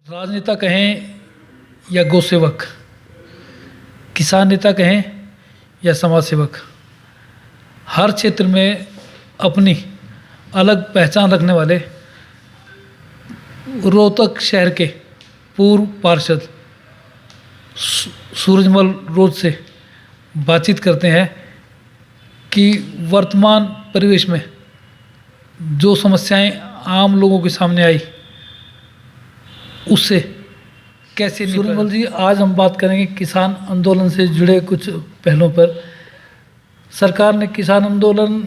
राजनेता कहें या गौ सेवक, किसान नेता कहें या समाज सेवक, हर क्षेत्र में अपनी अलग पहचान रखने वाले रोहतक शहर के पूर्व पार्षद सूरजमल रोज से बातचीत करते हैं कि वर्तमान परिवेश में जो समस्याएं आम लोगों के सामने आई उससे कैसे। सूरजमल जी, आज हम बात करेंगे किसान आंदोलन से जुड़े कुछ पहलुओं पर। सरकार ने किसान आंदोलन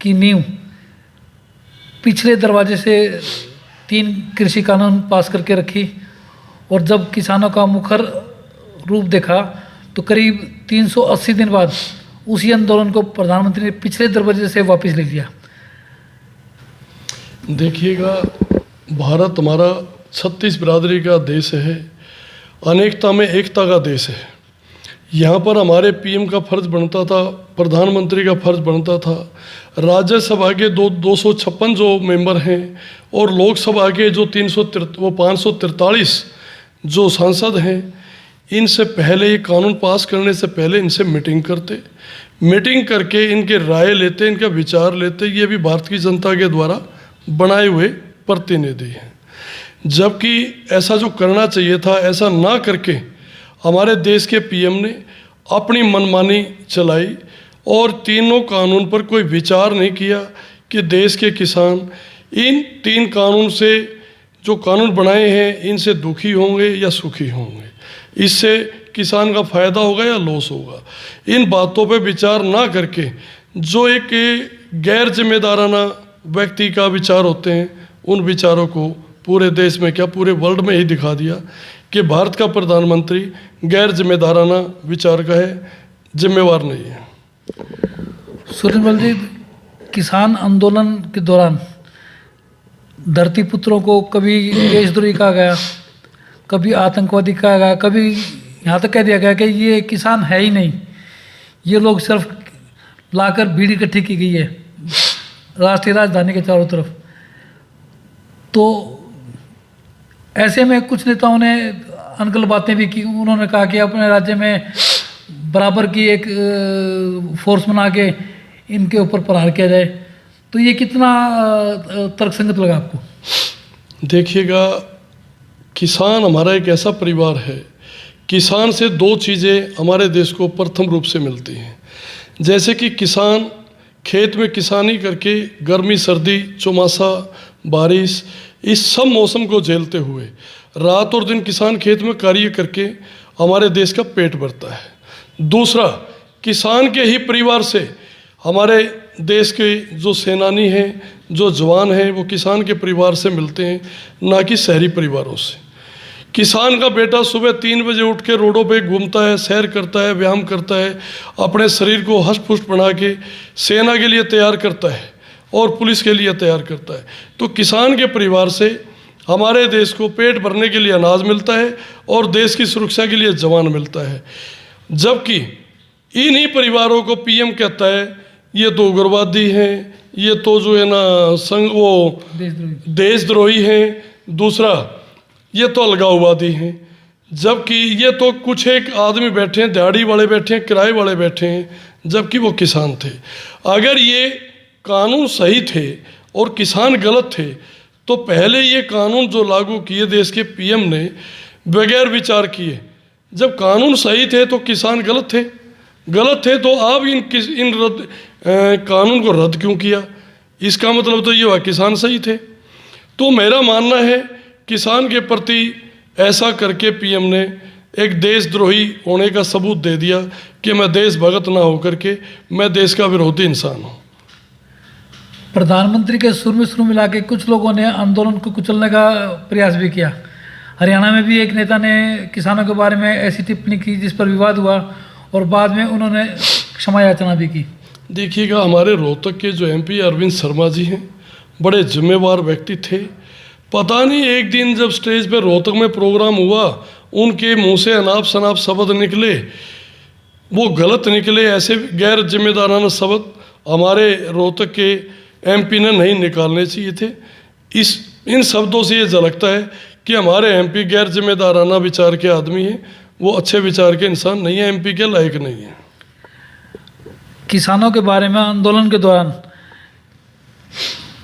की नींव पिछले दरवाजे से 3 कृषि कानून पास करके रखी और जब किसानों का मुखर रूप देखा तो करीब 380 दिन बाद उसी आंदोलन को प्रधानमंत्री ने पिछले दरवाजे से वापस ले लिया। देखिएगा, भारत हमारा 36 बिरादरी का देश है, अनेकता में एकता का देश है। यहाँ पर हमारे पीएम का फर्ज बनता था, प्रधानमंत्री का फर्ज बनता था, राज्यसभा के 256 जो मेंबर हैं और लोकसभा के जो 543 जो सांसद हैं, इनसे पहले ये कानून पास करने से पहले इनसे मीटिंग करते, मीटिंग करके इनके राय लेते, इनका विचार लेते। ये भी भारत की जनता के द्वारा बनाए हुए प्रतिनिधि हैं। जबकि ऐसा जो करना चाहिए था, ऐसा ना करके हमारे देश के पीएम ने अपनी मनमानी चलाई और तीनों कानून पर कोई विचार नहीं किया कि देश के किसान इन 3 कानून से जो कानून बनाए हैं इनसे दुखी होंगे या सुखी होंगे, इससे किसान का फ़ायदा होगा या लॉस होगा। इन बातों पर विचार ना करके जो एक गैर जिम्मेदाराना व्यक्ति का विचार होते हैं, उन विचारों को पूरे देश में क्या पूरे वर्ल्ड में ही दिखा दिया कि भारत का प्रधानमंत्री गैर जिम्मेदाराना विचार का है, जिम्मेवार नहीं है। सूरजमल जी, किसान आंदोलन के दौरान धरती पुत्रों को कभी देशद्रोही कहा गया, कभी आतंकवादी कहा गया, कभी यहाँ तक कह दिया गया कि ये किसान है ही नहीं, ये लोग सिर्फ लाकर भीड़ इकट्ठी की गई है राष्ट्रीय राजधानी के चारों तरफ। तो ऐसे में कुछ नेताओं ने अनकल बातें भी की। उन्होंने कहा कि अपने राज्य में बराबर की एक फोर्स बना के इनके ऊपर प्रहार किया जाए। तो ये कितना तर्कसंगत लगा आपको? देखिएगा, किसान हमारा एक ऐसा परिवार है, किसान से 2 चीज़ें हमारे देश को प्रथम रूप से मिलती हैं। जैसे कि किसान खेत में किसानी करके गर्मी सर्दी चौमासा बारिश इस सब मौसम को झेलते हुए रात और दिन किसान खेत में कार्य करके हमारे देश का पेट भरता है। दूसरा, किसान के ही परिवार से हमारे देश के जो सेनानी हैं, जो जवान हैं, वो किसान के परिवार से मिलते हैं, ना कि शहरी परिवारों से। किसान का बेटा सुबह 3 बजे उठ के रोडों पे घूमता है, सैर करता है, व्यायाम करता है, अपने शरीर को हष्ट पुष्ट बना के सेना के लिए तैयार करता है और पुलिस के लिए तैयार करता है। तो किसान के परिवार से हमारे देश को पेट भरने के लिए अनाज मिलता है और देश की सुरक्षा के लिए जवान मिलता है। जबकि इन्हीं परिवारों को पीएम कहता है ये तो उग्रवादी हैं, ये तो जो है ना देशद्रोही हैं, दूसरा ये तो अलगाववादी हैं। जबकि ये तो कुछ एक आदमी बैठे हैं, दिहाड़ी वाले बैठे हैं, किराए वाले बैठे हैं, जबकि वो किसान थे। अगर ये कानून सही थे और किसान गलत थे तो पहले ये कानून जो लागू किए देश के पीएम ने बगैर विचार किए। जब कानून सही थे तो किसान गलत थे तो आप इन कानून को रद्द क्यों किया? इसका मतलब तो ये हुआ किसान सही थे। तो मेरा मानना है किसान के प्रति ऐसा करके पीएम ने एक देशद्रोही होने का सबूत दे दिया कि मैं देशभक्त ना होकर के मैं देश का विरोधी इंसान हूँ। प्रधानमंत्री के सुर में लाके कुछ लोगों ने आंदोलन को कुचलने का प्रयास भी किया। हरियाणा में भी एक नेता ने किसानों के बारे में ऐसी टिप्पणी की जिस पर विवाद हुआ और बाद में उन्होंने क्षमा याचना भी की। देखिएगा, हमारे रोहतक के जो एमपी अरविंद शर्मा जी हैं, बड़े जिम्मेवार व्यक्ति थे। पता नहीं एक दिन जब स्टेज पे रोहतक में प्रोग्राम हुआ, उनके मुंह से अनाप शनाप शब्द निकले, वो गलत निकले। ऐसे गैर जिम्मेदाराना शब्द हमारे रोहतक के एमपी ने नहीं निकालने चाहिए थे। इन शब्दों से ये झलकता है कि हमारे एमपी गैर जिम्मेदाराना विचार के आदमी हैं, वो अच्छे विचार के इंसान नहीं है, एमपी के लायक नहीं है। किसानों के बारे में आंदोलन के दौरान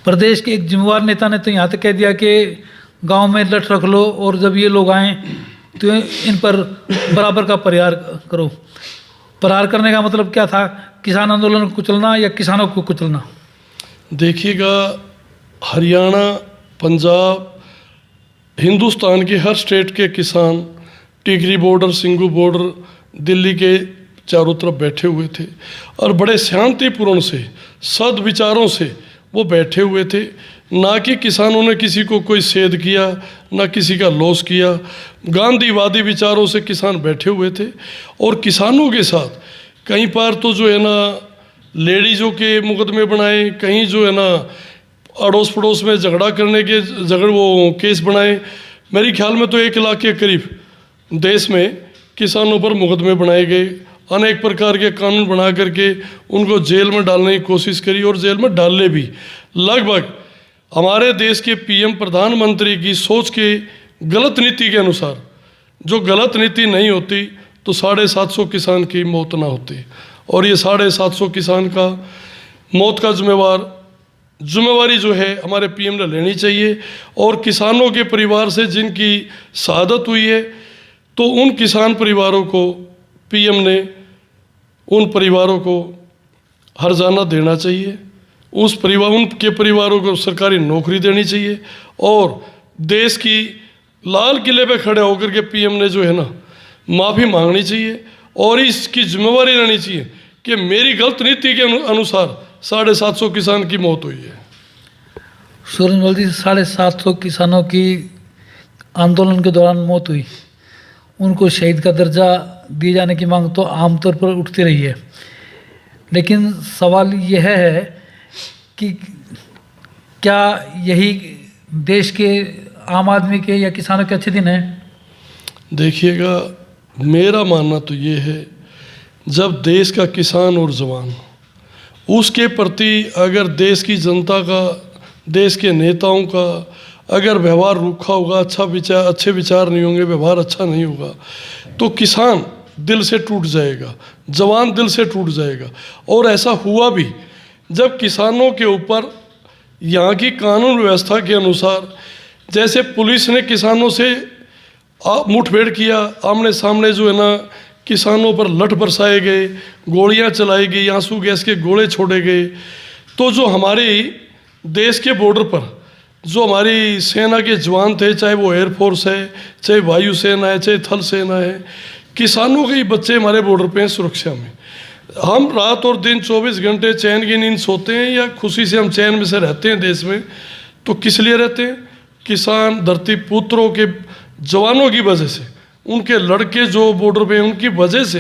प्रदेश के एक जिम्मेवार नेता ने तो यहाँ तक कह दिया कि गांव में लठ रख लो और जब ये लोग आएँ तो इन पर बराबर का प्रहार करो। प्रहार करने का मतलब क्या था? किसान आंदोलन को कुचलना या किसानों को कुचलना? देखिएगा, हरियाणा, पंजाब, हिंदुस्तान के हर स्टेट के किसान टिकरी बॉर्डर, सिंगू बॉर्डर, दिल्ली के चारों तरफ बैठे हुए थे और बड़े शांतिपूर्ण से सद्विचारों से वो बैठे हुए थे। ना कि किसानों ने किसी को कोई सेध किया, ना किसी का लॉस किया। गांधीवादी विचारों से किसान बैठे हुए थे और किसानों के साथ कहीं पर तो जो है ना लेडीज़ों के मुकदमे बनाए, कहीं जो है ना अड़ोस पड़ोस में झगड़ा करने के वो केस बनाए। मेरे ख्याल में तो 1 लाख के करीब देश में किसानों पर मुकदमे बनाए गए। अनेक प्रकार के कानून बना करके उनको जेल में डालने की कोशिश करी और जेल में डालने भी। लगभग हमारे देश के पीएम प्रधानमंत्री की सोच के गलत नीति के अनुसार, जो गलत नीति नहीं होती तो 750 किसान की मौत ना होती। और ये 750 किसान का मौत का जिम्मेवारी जो है हमारे पीएम ने लेनी चाहिए। और किसानों के परिवार से जिनकी शहादत हुई है तो उन किसान परिवारों को पीएम ने, उन परिवारों को हर्जाना देना चाहिए। उनके परिवारों को सरकारी नौकरी देनी चाहिए। और देश की लाल किले पे खड़े होकर के पीएम ने जो है ना माफ़ी मांगनी चाहिए और इसकी जिम्मेवारी लेनी चाहिए कि मेरी गलत नीति के अनुसार 750 किसान की मौत हुई है। सूरजमल जी, 750 किसानों की आंदोलन के दौरान मौत हुई, उनको शहीद का दर्जा दिए जाने की मांग तो आमतौर पर उठती रही है, लेकिन सवाल यह है कि क्या यही देश के आम आदमी के या किसानों के अच्छे दिन हैं? देखिएगा, मेरा मानना तो ये है, जब देश का किसान और जवान उसके प्रति अगर देश की जनता का, देश के नेताओं का अगर व्यवहार रूखा होगा, अच्छे विचार नहीं होंगे, व्यवहार अच्छा नहीं होगा, तो किसान दिल से टूट जाएगा, जवान दिल से टूट जाएगा। और ऐसा हुआ भी जब किसानों के ऊपर यहाँ की कानून व्यवस्था के अनुसार, जैसे पुलिस ने किसानों से मुठभेड़ किया, आमने सामने जो है ना किसानों पर लठ बरसाए गए, गोलियां चलाई गई, आंसू गैस के गोले छोड़े गए। तो जो हमारे देश के बॉर्डर पर जो हमारी सेना के जवान थे, चाहे वो एयरफोर्स है, चाहे वायुसेना है, चाहे थल सेना है, किसानों के ही बच्चे हमारे बॉर्डर पे हैं सुरक्षा में। हम रात और दिन 24 घंटे चैन की नींद सोते हैं या खुशी से हम चैन में से रहते हैं देश में, तो किस लिए रहते हैं? किसान धरती पुत्रों के जवानों की वजह से, उनके लड़के जो बॉर्डर पे हैं उनकी वजह से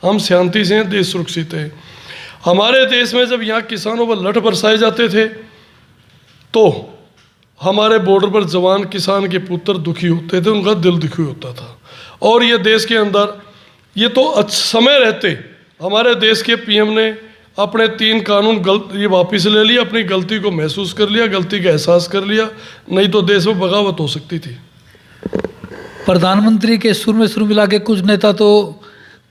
हम शांति से हैं, देश सुरक्षित है। हमारे देश में जब यहाँ किसानों पर लठ बरसाए जाते थे तो हमारे बॉर्डर पर जवान किसान के पुत्र दुखी होते थे, उनका दिल दुखी होता था। और ये देश के अंदर ये तो समय रहते हमारे देश के पीएम ने अपने 3 कानून ये वापस ले लिया, अपनी गलती को महसूस कर लिया, गलती का एहसास कर लिया, नहीं तो देश में बगावत हो सकती थी। प्रधानमंत्री के सुर में सुर मिला के कुछ नेता तो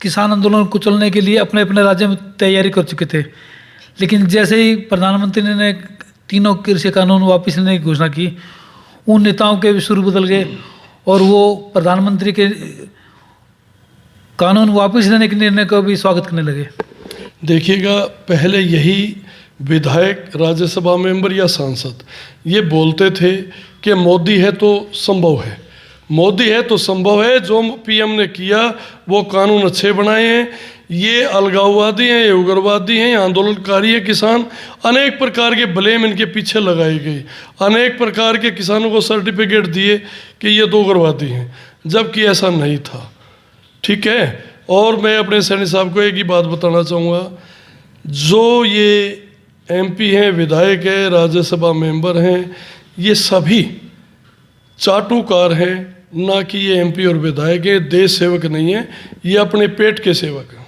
किसान आंदोलन को कुचलने के लिए अपने अपने राज्य में तैयारी कर चुके थे, लेकिन जैसे ही प्रधानमंत्री ने 3 कृषि कानून वापस लेने की घोषणा की, उन नेताओं के भी सुर बदल गए और वो प्रधानमंत्री के कानून वापस लेने के निर्णय को भी स्वागत करने लगे। देखिएगा, पहले यही विधायक, राज्यसभा मेंबर या सांसद ये बोलते थे कि मोदी है तो संभव है, मोदी है तो संभव है। जो पीएम ने किया वो कानून अच्छे बनाए हैं, ये अलगाववादी हैं, ये उग्रवादी हैं, ये आंदोलनकारी हैं किसान। अनेक प्रकार के ब्लेम इनके पीछे लगाए गए, अनेक प्रकार के किसानों को सर्टिफिकेट दिए कि ये तो उग्रवादी हैं, जबकि ऐसा नहीं था। ठीक है। और मैं अपने सैनी साहब को एक ही बात बताना चाहूँगा, जो ये एमपी हैं, विधायक हैं, राज्यसभा मेंबर हैं, ये सभी चाटुकार हैं, ना कि ये एमपी और विधायक हैं, देश सेवक नहीं है, ये अपने पेट के सेवक हैं।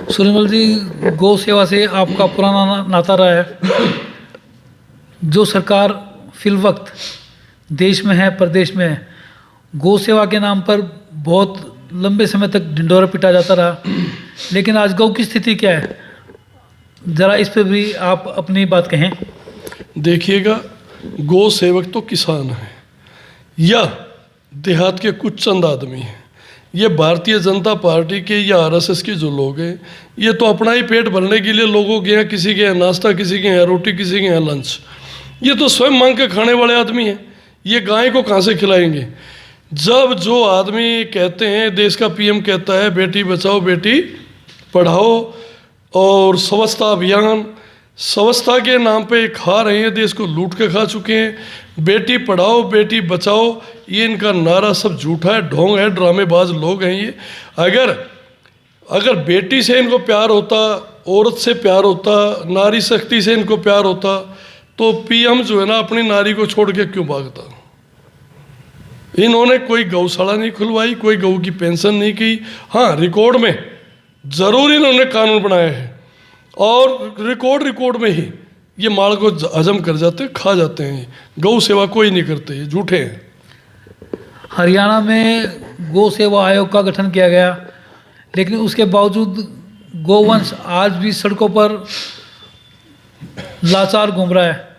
सूरजमल जी, गौ सेवा से आपका पुराना नाता रहा है। जो सरकार फिल वक्त देश में है, प्रदेश में है। गौ सेवा के नाम पर बहुत लंबे समय तक ढिंढोरा पिटा जाता रहा, लेकिन आज गौ की स्थिति क्या है, ज़रा इस पर भी आप अपनी बात कहें। देखिएगा, गौ सेवक तो किसान है या देहात के कुछ चंद आदमी हैं। ये भारतीय जनता पार्टी के या आरएसएस के जो लोग हैं, ये तो अपना ही पेट भरने के लिए लोगों के यहाँ, किसी के यहाँ नाश्ता, किसी के यहाँ रोटी, किसी के यहाँ लंच, ये तो स्वयं मांग के खाने वाले आदमी हैं। ये गाय को कहाँ से खिलाएंगे? जब जो आदमी कहते हैं, देश का पीएम कहता है बेटी बचाओ बेटी पढ़ाओ और स्वच्छता अभियान, स्वच्छता के नाम पे खा रहे हैं, देश को लूट के खा चुके हैं। बेटी पढ़ाओ बेटी बचाओ, ये इनका नारा सब झूठा है, ढोंग है, ड्रामेबाज लोग हैं ये। अगर बेटी से इनको प्यार होता, औरत से प्यार होता, नारी शक्ति से इनको प्यार होता, तो पीएम जो है ना अपनी नारी को छोड़ के क्यों भागता? इन्होंने कोई गौशाला नहीं खुलवाई, कोई गौ की पेंशन नहीं की। हाँ, रिकॉर्ड में जरूर इन्होंने कानून बनाया है और रिकॉर्ड में ही ये माल को हजम कर जाते, खा जाते हैं। गौ सेवा कोई नहीं करते, ये झूठे हैं। हरियाणा में गौ सेवा आयोग का गठन किया गया, लेकिन उसके बावजूद गोवंश आज भी सड़कों पर लाचार घूम रहा है।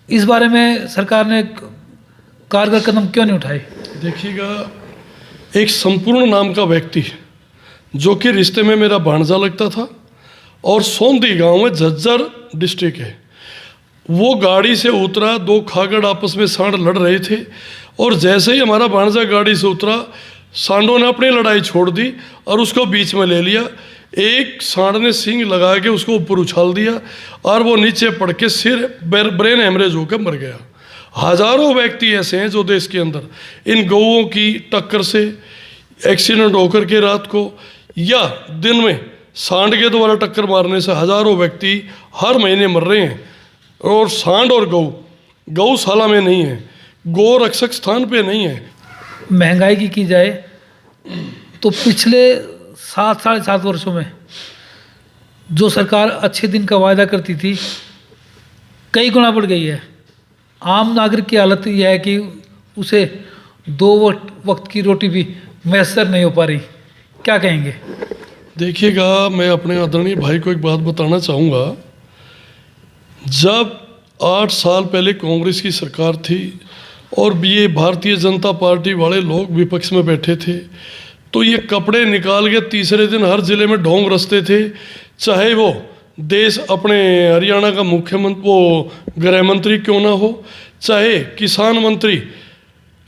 इस बारे में सरकार ने कारगर कदम क्यों नहीं उठाए? देखिएगा, एक संपूर्ण नाम का व्यक्ति जो कि रिश्ते में मेरा भांजा लगता था और सोंदी गांव में झज्जर डिस्ट्रिक्ट है, वो गाड़ी से उतरा, दो खागड़ आपस में सांड लड़ रहे थे और जैसे ही हमारा भांजा गाड़ी से उतरा, सांडों ने अपनी लड़ाई छोड़ दी और उसको बीच में ले लिया। एक सांड ने सींग लगा के उसको ऊपर उछाल दिया और वो नीचे पड़ के सिर ब्रेन हेमरेज होकर मर गया। हजारों व्यक्ति ऐसे हैं जो देश के अंदर इन गौओं की टक्कर से एक्सीडेंट होकर के रात को या दिन में सांड के द्वारा टक्कर मारने से हजारों व्यक्ति हर महीने मर रहे हैं। और सांड और गौशाला में नहीं है, गौ रक्षक स्थान पे नहीं है। महंगाई की जाए तो पिछले 7-7.5 वर्षों में जो सरकार अच्छे दिन का वायदा करती थी, कई गुना बढ़ गई है। आम नागरिक की हालत यह है कि उसे 2 वक्त की रोटी भी मैसर नहीं हो पा रही। क्या कहेंगे? देखिएगा, मैं अपने आदरणीय भाई को एक बात बताना चाहूँगा। जब 8 साल पहले कांग्रेस की सरकार थी और ये भारतीय जनता पार्टी वाले लोग विपक्ष में बैठे थे, तो ये कपड़े निकाल के तीसरे दिन हर जिले में ढोंग रचते थे। चाहे वो देश अपने हरियाणा का मुख्यमंत्री, वो गृह मंत्री क्यों ना हो, चाहे किसान मंत्री,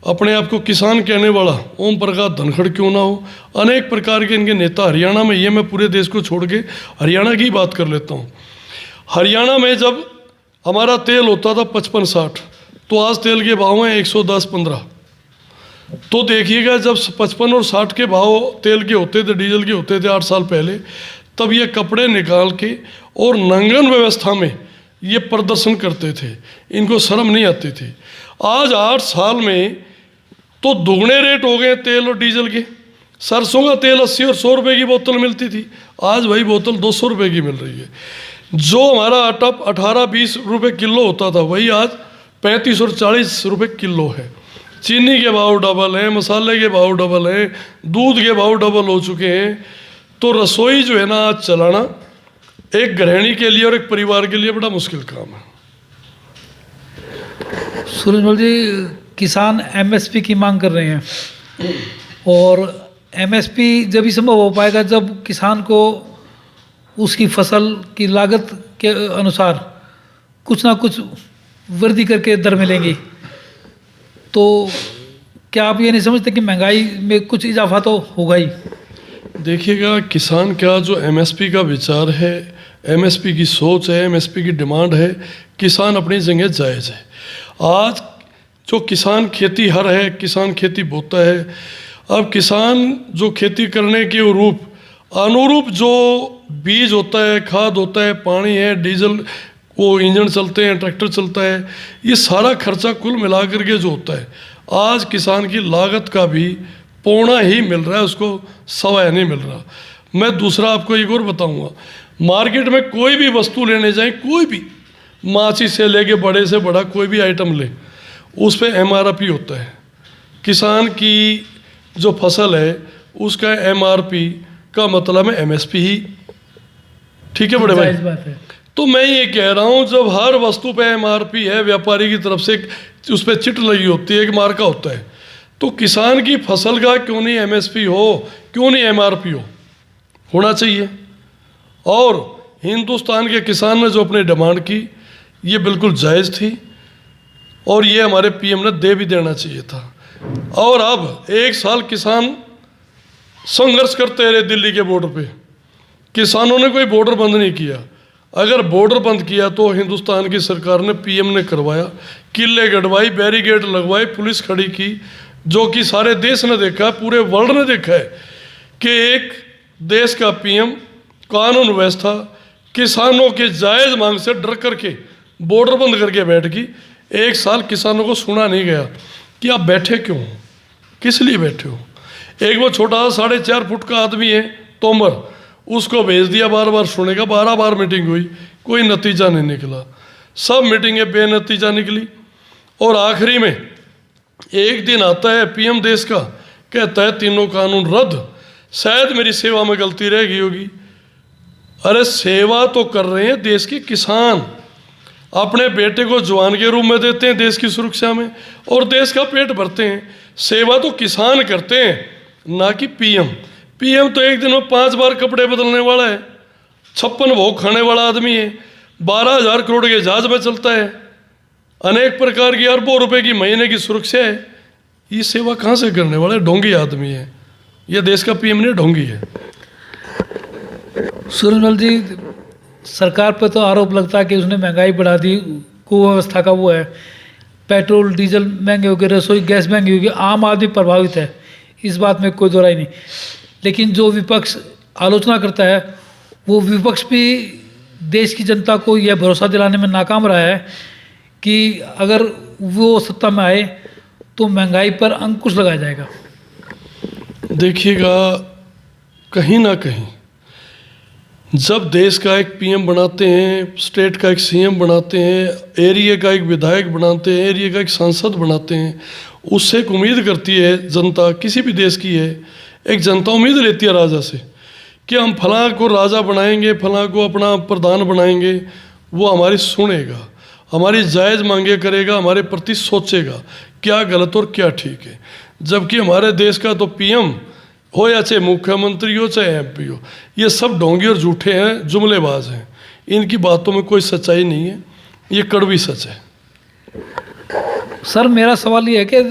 अपने आप को किसान कहने वाला ओम प्रकाश धनखड़ क्यों ना हो, अनेक प्रकार के इनके नेता हरियाणा में, ये मैं पूरे देश को छोड़ के हरियाणा की बात कर लेता हूँ। हरियाणा में जब हमारा तेल होता था 55-60, तो आज तेल के भाव हैं 110-15। तो देखिएगा, जब 55 और 60 के भाव तेल के होते थे, डीजल के होते थे 8 साल पहले, तब ये कपड़े निकाल के और नंगन व्यवस्था में ये प्रदर्शन करते थे। इनको शर्म नहीं आती थी। आज 8 साल में तो दुगने रेट हो गए तेल और डीजल के। सरसों का तेल 80 और 100 रुपये की बोतल मिलती थी, आज वही बोतल 200 रुपये की मिल रही है। जो हमारा आटा 18-20 रुपये किलो होता था, वही आज 35 और 40 रुपये किलो है। चीनी के भाव डबल हैं, मसाले के भाव डबल हैं, दूध के भाव डबल हो चुके हैं। तो रसोई जो है ना, आज चलाना एक गृहिणी के लिए और एक परिवार के लिए बड़ा मुश्किल काम है। सूरजमल जी, किसान एमएसपी की मांग कर रहे हैं और एमएसपी जब ही संभव हो पाएगा जब किसान को उसकी फसल की लागत के अनुसार कुछ ना कुछ वृद्धि करके दर मिलेंगी। तो क्या आप ये नहीं समझते कि महंगाई में कुछ इजाफा तो होगा ही? देखिएगा, किसान का जो एमएसपी का विचार है, एमएसपी की सोच है, एमएसपी की डिमांड है, किसान अपनी जगह जायज़ है। आज जो किसान खेती हर है, किसान खेती बोता है। अब किसान जो खेती करने के अनुरूप जो बीज होता है, खाद होता है, पानी है, डीजल, वो इंजन चलते हैं, ट्रैक्टर चलता है, ये सारा खर्चा कुल मिला करके जो होता है, आज किसान की लागत का भी पौना ही मिल रहा है, उसको सवा नहीं मिल रहा। मैं दूसरा आपको एक और बताऊंगा, मार्केट में कोई भी वस्तु लेने जाएं, कोई भी माचिस से लेके बड़े से बड़ा कोई भी आइटम ले, उस पे एमआरपी होता है। किसान की जो फसल है उसका एमआरपी का मतलब है एमएसपी ही, ठीक है बड़े भाई। जायज़ बात है। तो मैं ये कह रहा हूँ जब हर वस्तु पे एमआरपी है, व्यापारी की तरफ से उस पर चिट लगी होती है, एक मार्का होता है, तो किसान की फसल का क्यों नहीं एमएसपी हो, क्यों नहीं एमआरपी हो, होना चाहिए। और हिंदुस्तान के किसान ने जो अपनी डिमांड की ये बिल्कुल जायज़ थी और ये हमारे पीएम ने दे भी देना चाहिए था। और अब 1 साल किसान संघर्ष करते रहे दिल्ली के बॉर्डर पे, किसानों ने कोई बॉर्डर बंद नहीं किया। अगर बॉर्डर बंद किया तो हिंदुस्तान की सरकार ने, पीएम ने करवाया, किले गड़वाई, बैरिकेड लगवाए, पुलिस खड़ी की, जो कि सारे देश ने देखा, पूरे वर्ल्ड ने देखा है कि एक देश का पीएम कानून व्यवस्था किसानों के जायज़ मांग से डर करके बॉर्डर बंद करके बैठ गई। 1 साल किसानों को सुना नहीं गया कि आप बैठे क्यों, किस लिए बैठे हो। एक वो छोटा 4.5 फुट का आदमी है तोमर, उसको भेज दिया, बार बार सुनेगा, 12 बार मीटिंग हुई, कोई नतीजा नहीं निकला, सब मीटिंगें बेनतीजा निकली। और आखिरी में एक दिन आता है पीएम देश का, कहता है 3 कानून रद्द, शायद मेरी सेवा में गलती रह गई होगी। अरे सेवा तो कर रहे हैं देश के किसान, अपने बेटे को जवान के रूप में देते हैं देश की सुरक्षा में और देश का पेट भरते हैं। सेवा तो किसान करते हैं, ना कि पीएम। पीएम तो एक दिन में 5 बार कपड़े बदलने वाला है, 56 भोग खाने वाला आदमी है, 12,000 करोड़ के जहाज में चलता है, अनेक प्रकार की अरबों रुपए की महीने की सुरक्षा है। ये सेवा कहाँ से करने वाला है, ढोंगी आदमी है ये, देश का पीएम नहीं ढोंगी है। सूरजमल जी, सरकार पर तो आरोप लगता है कि उसने महंगाई बढ़ा दी, कुव्यवस्था का वो है, पेट्रोल डीजल महंगे हो गए, रसोई गैस महंगी हो गई, आम आदमी प्रभावित है, इस बात में कोई दो राय नहीं। लेकिन जो विपक्ष आलोचना करता है वो विपक्ष भी देश की जनता को यह भरोसा दिलाने में नाकाम रहा है कि अगर वो सत्ता में आए तो महंगाई पर अंकुश लगाया जाएगा। देखिएगा, कहीं ना कहीं जब देश का एक पीएम बनाते हैं, स्टेट का एक सीएम बनाते हैं, एरिया का एक विधायक बनाते हैं, एरिया का एक सांसद बनाते हैं, उससे एक उम्मीद करती है जनता, किसी भी देश की है, एक जनता उम्मीद लेती है राजा से कि हम फलां को राजा बनाएंगे, फलां को अपना प्रधान बनाएंगे, वो हमारी सुनेगा, हमारी जायज़ मांगे करेगा, हमारे प्रति सोचेगा क्या गलत और क्या ठीक है। जबकि हमारे देश का तो पीएम हो या चाहे मुख्यमंत्री हो चाहे एमपी हो, ये सब ढोंगी और झूठे हैं, जुमलेबाज हैं, इनकी बातों में कोई सच्चाई नहीं है, ये कड़वी सच है। सर मेरा सवाल ये है कि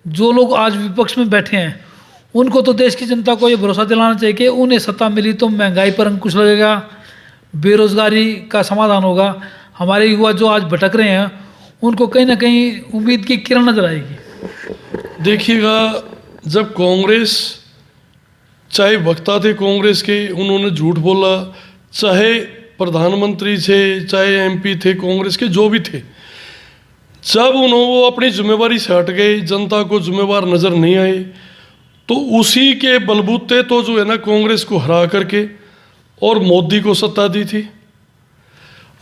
जो लोग आज विपक्ष में बैठे हैं उनको तो देश की जनता को ये भरोसा दिलाना चाहिए कि उन्हें सत्ता मिली तो महंगाई पर अंकुश लगेगा, बेरोजगारी का समाधान होगा, हमारे युवा जो आज भटक रहे हैं उनको कहीं ना कहीं उम्मीद की किरण नजर आएगी। देखिएगा, जब कांग्रेस, चाहे वक्ता थे कांग्रेस के, उन्होंने झूठ बोला, चाहे प्रधानमंत्री थे, चाहे एमपी थे कांग्रेस के, जो भी थे, जब वो अपनी जिम्मेवारी से हट गए, जनता को जिम्मेवार नज़र नहीं आए, तो उसी के बलबूते तो जो है ना कांग्रेस को हरा करके और मोदी को सत्ता दी थी।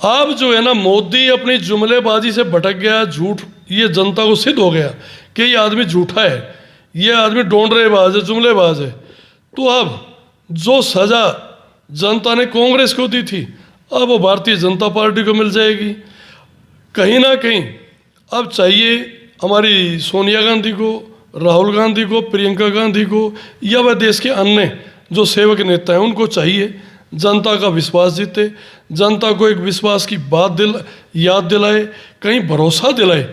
अब जो है ना मोदी अपनी जुमलेबाजी से भटक गया, झूठ, ये जनता को सिद्ध हो गया कि ये आदमी झूठा है, ये आदमी डोंडरेबाज है, जुमलेबाज है। तो अब जो सज़ा जनता ने कांग्रेस को दी थी अब वो भारतीय जनता पार्टी को मिल जाएगी। कहीं ना कहीं अब चाहिए हमारी सोनिया गांधी को, राहुल गांधी को, प्रियंका गांधी को, या वह देश के अन्य जो सेवक नेता हैं उनको चाहिए जनता का विश्वास जीते, जनता को एक विश्वास की बात याद दिलाए, कहीं भरोसा दिलाए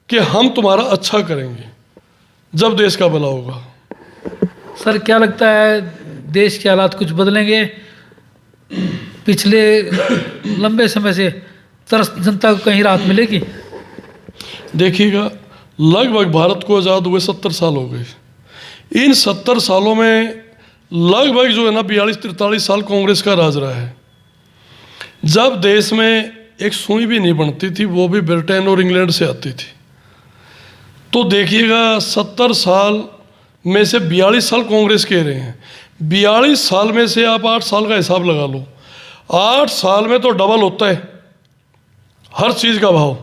कि हम तुम्हारा अच्छा करेंगे जब देश का भला होगा। सर क्या लगता है देश के हालात कुछ बदलेंगे? पिछले लंबे समय से तरस जनता को कहीं राहत मिलेगी? देखिएगा, लगभग भारत को आज़ाद हुए 70 साल हो गए। इन 70 सालों में लगभग जो है ना 42-43 साल कांग्रेस का राज रहा है। जब देश में एक सुई भी नहीं बनती थी, वो भी ब्रिटेन और इंग्लैंड से आती थी। तो देखिएगा 70 साल में से 42 साल कांग्रेस कह रहे हैं, 42 साल में से आप 8 साल का हिसाब लगा लो, 8 साल में तो डबल होता है हर चीज़ का भाव।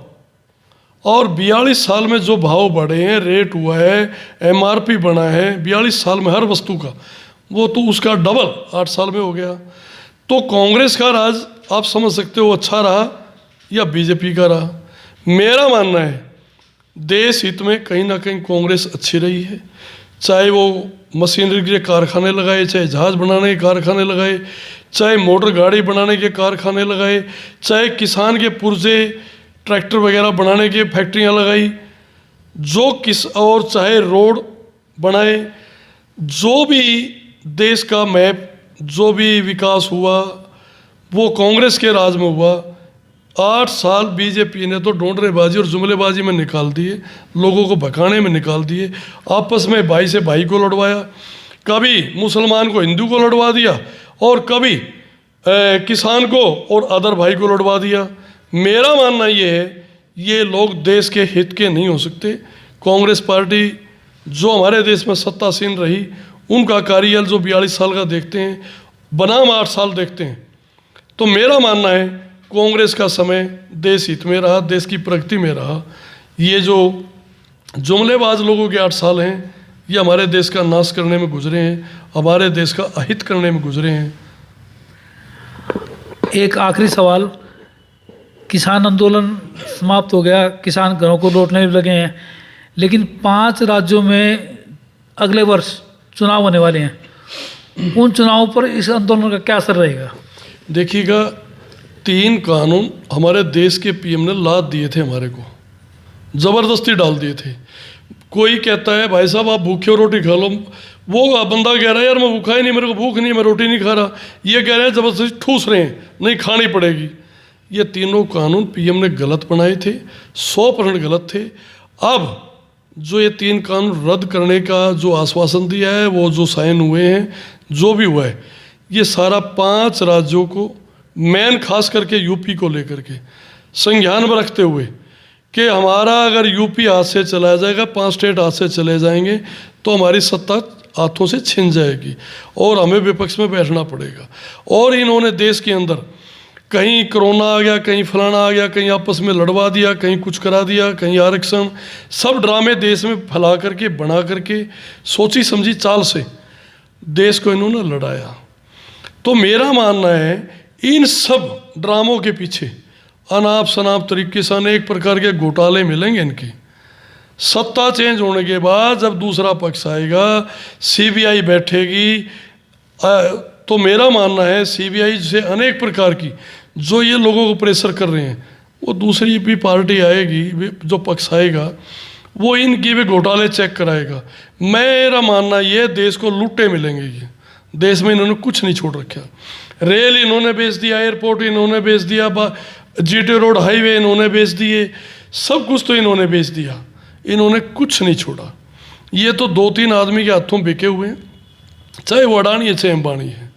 और 42 साल में जो भाव बढ़े हैं, रेट हुआ है, MRP बना है 42 साल में हर वस्तु का, वो तो उसका डबल 8 साल में हो गया। तो कांग्रेस का राज आप समझ सकते हो अच्छा रहा या बीजेपी का रहा। मेरा मानना है देश हित में कहीं ना कहीं कांग्रेस अच्छी रही है, चाहे वो मशीनरी के कारखाने लगाए, चाहे जहाज़ बनाने के कारखाने लगाए, चाहे मोटर गाड़ी बनाने के कारखाने लगाए, चाहे किसान के पुर्जे ट्रैक्टर वगैरह बनाने की फैक्ट्रियां लगाई, और चाहे रोड बनाए, जो भी देश का मैप, जो भी विकास हुआ वो कांग्रेस के राज में हुआ। 8 साल बीजेपी ने तो ढोंडरेबाजी और जुमलेबाजी में निकाल दिए, लोगों को भकाने में निकाल दिए, आपस में भाई से भाई को लड़वाया, कभी मुसलमान को हिंदू को लड़वा दिया और कभी किसान को और अदर भाई को लड़वा दिया। मेरा मानना ये है ये लोग देश के हित के नहीं हो सकते। कांग्रेस पार्टी जो हमारे देश में सत्तासीन रही, उनका कार्यकाल जो 42 साल का देखते हैं बनाम 8 साल देखते हैं, तो मेरा मानना है कांग्रेस का समय देश हित में रहा, देश की प्रगति में रहा। ये जो जुमलेबाज लोगों के 8 साल हैं ये हमारे देश का नाश करने में गुजरे हैं, हमारे देश का अहित करने में गुजरे हैं। एक आखिरी सवाल, किसान आंदोलन समाप्त हो गया, किसान घरों को लौटने लगे हैं, लेकिन 5 राज्यों में अगले वर्ष चुनाव होने वाले हैं, उन चुनावों पर इस आंदोलन का क्या असर रहेगा? देखिएगा 3 कानून हमारे देश के PM ने लाद दिए थे, हमारे को ज़बरदस्ती डाल दिए थे। कोई कहता है भाई साहब आप भूखे हो रोटी खा लो, वो बंदा कह रहा है यार मैं भूखा ही नहीं, मेरे को भूख नहीं, मैं रोटी नहीं खा रहा, ये कह रहे हैं ज़बरदस्ती ठूस रहे हैं, नहीं खानी पड़ेगी। ये तीनों कानून PM ने गलत बनाए थे, 100% गलत थे। अब जो ये 3 कानून रद्द करने का जो आश्वासन दिया है, वो जो साइन हुए हैं, जो भी हुआ है, ये सारा 5 राज्यों को, मेन खास करके यूपी को लेकर के संज्ञान में रखते हुए कि हमारा अगर यूपी हाथ से चला जाएगा, 5 स्टेट हाथ से चले जाएंगे तो हमारी सत्ता हाथों से छिन जाएगी और हमें विपक्ष में बैठना पड़ेगा। और इन्होंने देश के अंदर कहीं कोरोना आ गया, कहीं फलाना आ गया, कहीं आपस में लड़वा दिया, कहीं कुछ करा दिया, कहीं आरक्षण, सब ड्रामे देश में फैला करके बना करके सोची समझी चाल से देश को इन्होंने लड़ाया। तो मेरा मानना है इन सब ड्रामों के पीछे अनाप शनाप तरीके से अनेक प्रकार के घोटाले मिलेंगे इनके। सत्ता चेंज होने के बाद जब दूसरा पक्ष आएगा, CBI बैठेगी, तो मेरा मानना है CBI से अनेक प्रकार की जो ये लोगों को प्रेशर कर रहे हैं, वो दूसरी भी पार्टी आएगी, जो पक्ष आएगा वो इनकी भी घोटाले चेक कराएगा। मेरा मानना ये देश को लूटे मिलेंगे, ये देश में इन्होंने कुछ नहीं छोड़ रखा। रेल इन्होंने बेच दिया, एयरपोर्ट इन्होंने बेच दिया, GT रोड हाईवे इन्होंने बेच दिए, सब कुछ तो इन्होंने बेच दिया, इन्होंने कुछ नहीं छोड़ा। ये तो 2-3 आदमी के हाथों बिके हुए हैं, चाहे वो अडानी है चाहे अंबानी है,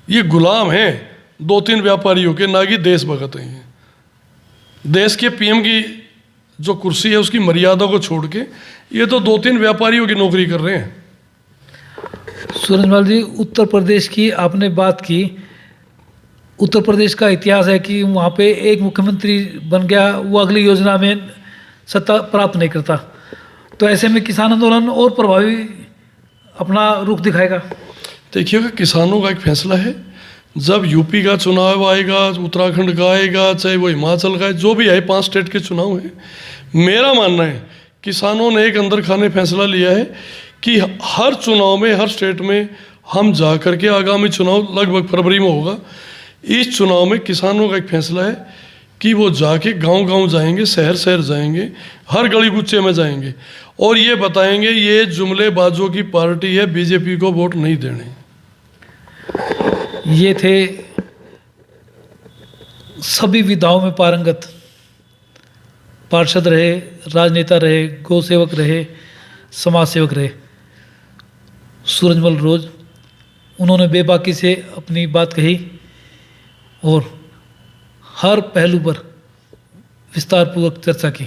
ये गुलाम हैं 2-3 व्यापारियों के, ना कि देश भगत हैं। देश के PM की जो कुर्सी है उसकी मर्यादा को छोड़ के ये तो 2-3 व्यापारियों की नौकरी कर रहे हैं। सूरजमल जी, उत्तर प्रदेश की आपने बात की, उत्तर प्रदेश का इतिहास है कि वहाँ पे एक मुख्यमंत्री बन गया, वो अगली योजना में सत्ता प्राप्त नहीं करता, तो ऐसे में किसान आंदोलन और प्रभावी अपना रुख दिखाएगा। देखिएगा किसानों का एक फैसला है, जब यूपी का चुनाव आएगा, उत्तराखंड का आएगा, चाहे वो हिमाचल का है, जो भी है 5 स्टेट के चुनाव हैं, मेरा मानना है किसानों ने एक अंदर खाने फैसला लिया है कि हर चुनाव में, हर स्टेट में हम जा कर के, आगामी चुनाव लगभग फरवरी में होगा, इस चुनाव में किसानों का एक फैसला है कि वो जाके गांव-गांव जाएंगे, शहर-शहर जाएंगे, हर गली गुच्चे में जाएंगे और ये बताएंगे ये जुमलेबाजों की पार्टी है, बीजेपी को वोट नहीं देने। ये थे सभी विधाओं में पारंगत, पार्षद रहे, राजनेता रहे, गौ सेवक रहे, समाज सेवक रहे, सूरजमल रोज। उन्होंने बेबाकी से अपनी बात कही और हर पहलू पर विस्तारपूर्वक चर्चा की।